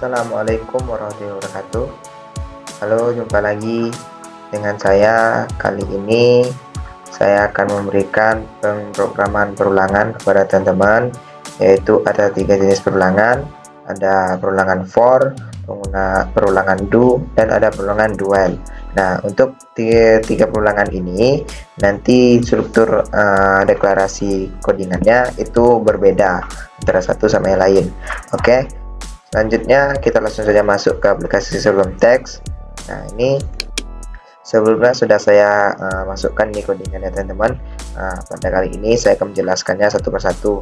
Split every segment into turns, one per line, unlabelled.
Assalamualaikum warahmatullahi wabarakatuh. Halo, jumpa lagi dengan saya. Kali ini saya akan memberikan pemrograman perulangan kepada teman-teman, yaitu ada 3 jenis perulangan. Ada perulangan for, perulangan do, dan ada perulangan dual. Nah, untuk tiga perulangan ini nanti struktur deklarasi codingannya itu berbeda antara satu sama yang lain. Oke. Selanjutnya kita langsung saja masuk ke aplikasi sebelum teks. Nah, ini sebelumnya sudah saya masukkan di codingannya teman-teman. Pada kali ini saya akan menjelaskannya satu persatu.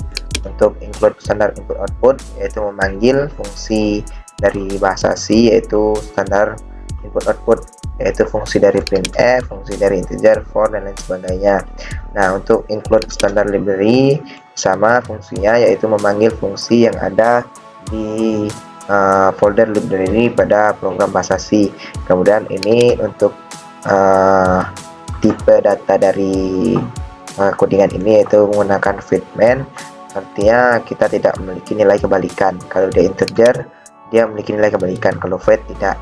Untuk include standar input output, yaitu memanggil fungsi dari bahasa C, yaitu standar input output, yaitu fungsi dari printf, fungsi dari integer, for, dan lain sebagainya. Nah, untuk include standar library sama fungsinya, yaitu memanggil fungsi yang ada di folder library pada program bahasa C. Kemudian ini untuk tipe data dari codingan ini, yaitu menggunakan fitment. Artinya kita tidak memiliki nilai kebalikan. Kalau dia integer, dia memiliki nilai kebalikan. Kalau void, tidak.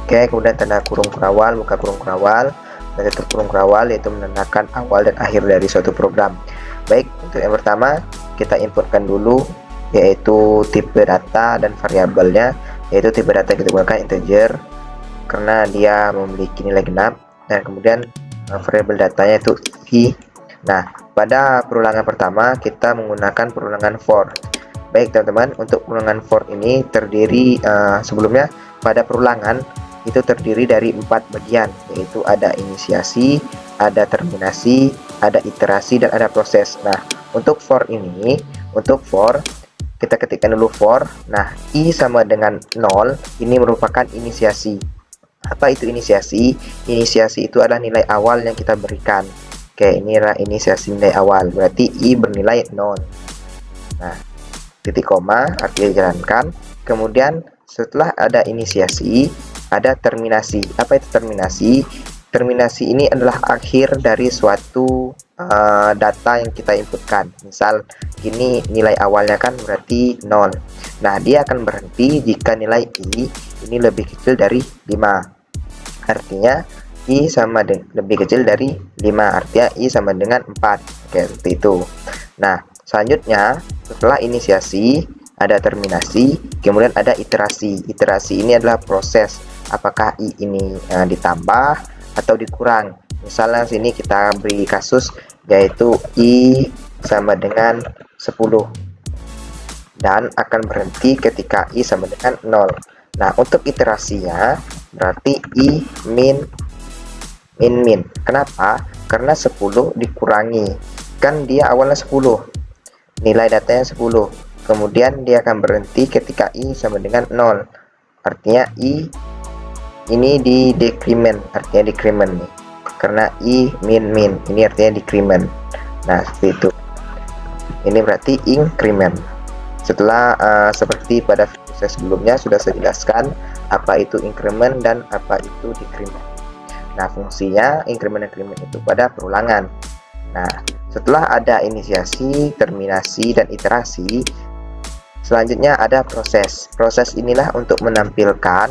Oke, kemudian tanda kurung kurawal, buka kurung kurawal, dan tutup kurung kurawal, yaitu menandakan awal dan akhir dari suatu program. Baik, untuk yang pertama kita inputkan dulu, yaitu tipe data dan variabelnya, yaitu tipe data kita gunakan integer karena dia memiliki nilai genap, dan kemudian variabel datanya itu i. Nah, pada perulangan pertama kita menggunakan perulangan for. Baik teman-teman, untuk perulangan for ini terdiri sebelumnya pada perulangan itu terdiri dari 4 bagian, yaitu ada inisiasi, ada terminasi, ada iterasi, dan ada proses. Nah, untuk for ini, untuk for kita ketikkan dulu for. Nah, i sama dengan 0, ini merupakan inisiasi. Apa itu inisiasi? Inisiasi itu adalah nilai awal yang kita berikan. Oke, inilah inisiasi nilai awal, berarti i bernilai 0. Nah, titik koma artinya dijalankan. Kemudian setelah ada inisiasi, ada terminasi. Apa itu terminasi? Terminasi ini adalah akhir dari suatu data yang kita inputkan. Misal ini nilai awalnya kan berarti 0. Nah, dia akan berhenti jika nilai i ini lebih kecil dari 5. Artinya i sama dengan lebih kecil dari 5, artinya i sama dengan 4. Oke, seperti itu. Nah, selanjutnya setelah inisiasi ada terminasi, kemudian ada iterasi. Iterasi ini adalah proses apakah i ini ditambah atau dikurang. Misalnya sini kita beri kasus yaitu i sama dengan 10 dan akan berhenti ketika i sama dengan 0. Nah, untuk iterasinya berarti i min. Kenapa? Karena 10 dikurangi, kan dia awalnya 10, nilai datanya 10, kemudian dia akan berhenti ketika i sama dengan 0. Artinya i ini di decrement, artinya decrement nih, karena i min ini artinya decrement. Nah, seperti itu. Ini berarti increment. Setelah seperti pada video sebelumnya sudah saya jelaskan apa itu increment dan apa itu decrement. Nah, fungsinya increment itu pada perulangan. Nah, setelah ada inisiasi, terminasi, dan iterasi, selanjutnya ada proses. Proses inilah untuk menampilkan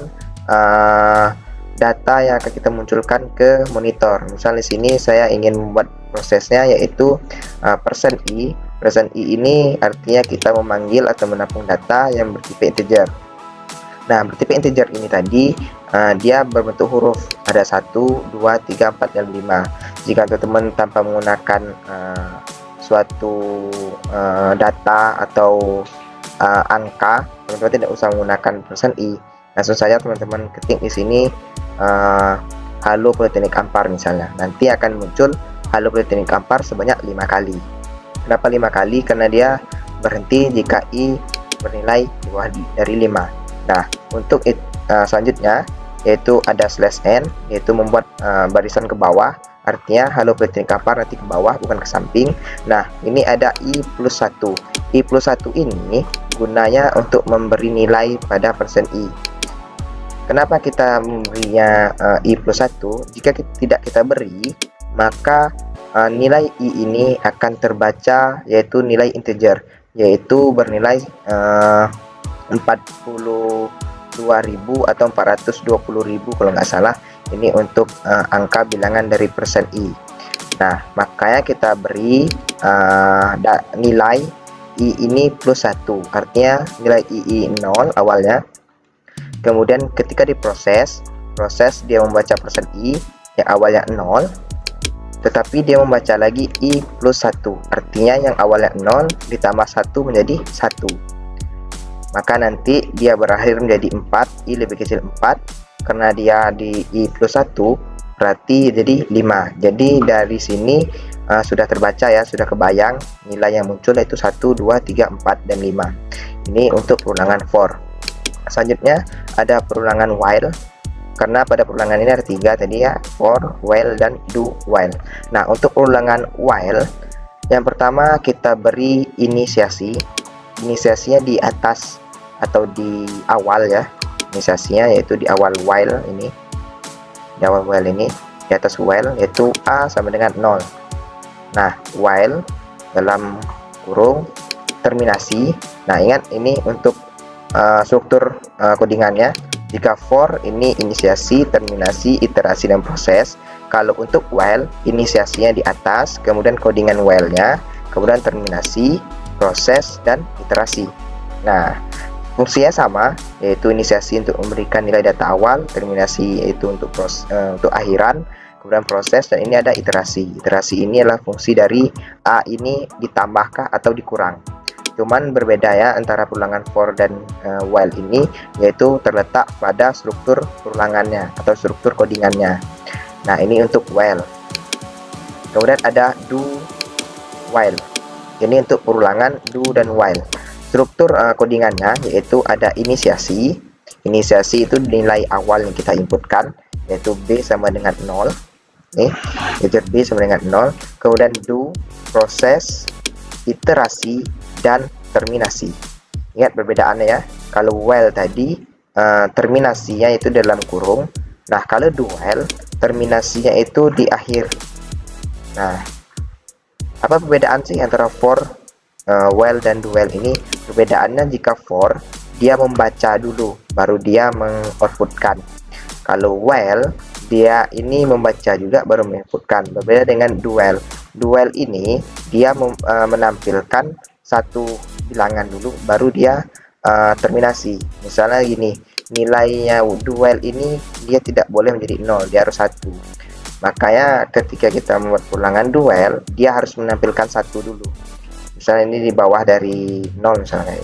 data yang akan kita munculkan ke monitor. Misal di sini saya ingin membuat prosesnya yaitu %i. %i ini artinya kita memanggil atau menampung data yang bertipe integer. Nah, bertipe integer ini tadi dia berbentuk huruf, ada 1, 2, 3, 4, dan 5. Jika teman-teman tanpa menggunakan suatu data atau angka, teman-teman tidak usah menggunakan %i. Langsung saja teman-teman ketik di sini Halo Politeknik Ampar misalnya. Nanti akan muncul Halo Politeknik Ampar sebanyak 5 kali. Kenapa 5 kali? Karena dia berhenti jika i bernilai lebih dari 5. Nah, untuk selanjutnya yaitu ada /n, yaitu membuat barisan ke bawah. Artinya Halo Politeknik Ampar nanti ke bawah, bukan ke samping. Nah, ini ada i plus 1. I plus 1 ini gunanya untuk memberi nilai pada %i. Kenapa kita memberinya i plus 1? Jika tidak kita beri, maka nilai i ini akan terbaca yaitu nilai integer, yaitu bernilai 40 402.000 atau 420.000 kalau nggak salah. Ini untuk angka bilangan dari persen I. Nah, makanya kita beri nilai I ini plus 1, artinya nilai I 0 awalnya. Kemudian ketika diproses, dia membaca persen I yang awalnya 0, tetapi dia membaca lagi I plus 1, artinya yang awalnya 0 ditambah 1 menjadi 1. Maka nanti dia berakhir menjadi 4, I lebih kecil 4. Karena dia di I plus 1, berarti jadi 5. Jadi dari sini sudah terbaca ya, sudah kebayang nilai yang muncul yaitu 1, 2, 3, 4, dan 5. Ini untuk perulangan for. Selanjutnya ada perulangan while. Karena pada perulangan ini ada 3 tadi ya, for, while, dan do while. Nah, untuk perulangan while, yang pertama kita beri inisiasi. Inisiasinya di atas atau di awal ya. Inisiasinya yaitu di awal while ini. Di awal while ini, di atas while yaitu A sama dengan 0. Nah, while dalam kurung terminasi. Nah, ingat ini untuk struktur codingannya. Jika for ini inisiasi, terminasi, iterasi, dan proses. Kalau untuk while, inisiasinya di atas, kemudian codingan while-nya, kemudian terminasi, proses, dan iterasi. Nah, fungsinya sama, yaitu inisiasi untuk memberikan nilai data awal, terminasi yaitu untuk akhiran, kemudian proses, dan ini ada iterasi. Iterasi ini adalah fungsi dari A ini ditambahkah atau dikurang. Cuman berbeda ya antara perulangan for dan while ini, yaitu terletak pada struktur perulangannya atau struktur codingannya. Nah, ini untuk while. Kemudian ada do while. Ini untuk perulangan do dan while. Struktur codingannya yaitu ada inisiasi. Inisiasi itu nilai awal yang kita inputkan, yaitu B sama dengan 0. Yaitu B sama dengan 0. Kemudian do, proses, iterasi, dan terminasi. Ingat perbedaannya ya. Kalau while tadi terminasinya itu dalam kurung. Nah, kalau do while terminasinya itu di akhir. Nah, apa perbedaan sih antara for, while, dan do while ini? Perbedaannya jika for dia membaca dulu baru dia mengoutputkan. Kalau while dia ini membaca juga baru menginputkan. Berbeda dengan do while. Do while ini dia menampilkan satu bilangan dulu baru dia terminasi. Misalnya gini, nilainya do while ini dia tidak boleh menjadi 0, dia harus 1. Makanya ketika kita membuat ulangan do while, dia harus menampilkan 1 dulu. Misalnya ini di bawah dari 0 misalnya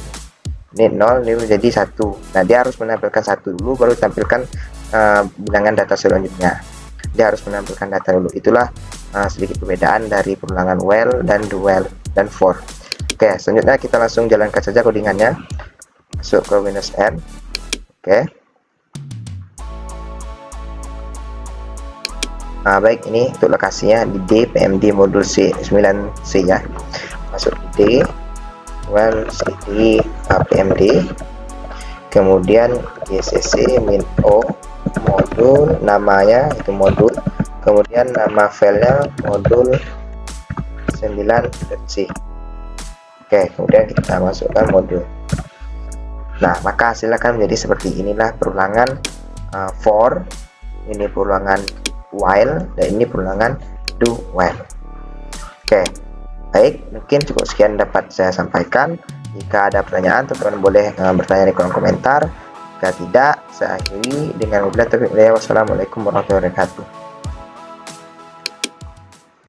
ini 0, ini menjadi 1. Nah, dia harus menampilkan 1 dulu baru tampilkan bilangan data selanjutnya. Dia harus menampilkan data dulu. Itulah sedikit perbedaan dari perulangan while dan do while dan for. Oke, selanjutnya kita langsung jalankan saja codingannya. Masuk ke Windows N. Oke. Nah, baik, ini untuk lokasinya di D PMD modul C9C ya. Masuk di D, well cd PMD, kemudian GCC -o modul, namanya itu modul, kemudian nama filenya modul 9.c. Oke, kemudian kita masukkan modul. Nah, maka hasilnya akan menjadi seperti inilah perulangan for, ini perulangan while, dan ini perulangan do while. Oke, baik, mungkin cukup sekian dapat saya sampaikan. Jika ada pertanyaan, teman-teman boleh bertanya di kolom komentar. Jika tidak, saya akhiri dengan wabillahi taufiq. Wassalamualaikum warahmatullahi wabarakatuh.